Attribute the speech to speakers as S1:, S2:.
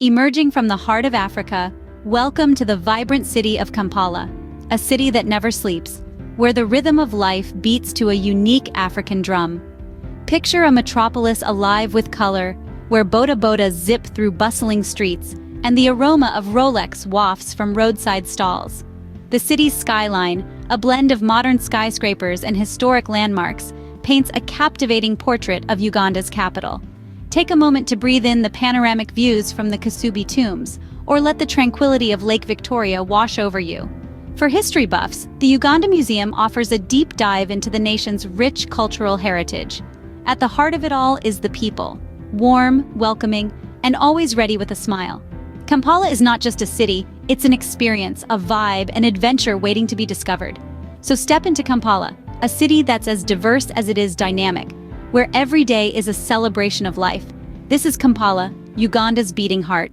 S1: Emerging from the heart of Africa, welcome to the vibrant city of Kampala, a city that never sleeps, where the rhythm of life beats to a unique African drum. Picture a metropolis alive with color, where boda-bodas zip through bustling streets, and the aroma of Rolex wafts from roadside stalls. The city's skyline, a blend of modern skyscrapers and historic landmarks, paints a captivating portrait of Uganda's capital. Take a moment to breathe in the panoramic views from the Kasubi Tombs, or let the tranquility of Lake Victoria wash over you. For history buffs, the Uganda Museum offers a deep dive into the nation's rich cultural heritage. At the heart of it all is the people, warm, welcoming, and always ready with a smile. Kampala is not just a city, it's an experience, a vibe, an adventure waiting to be discovered. So step into Kampala, a city that's as diverse as it is dynamic, where every day is a celebration of life. This is Kampala, Uganda's beating heart.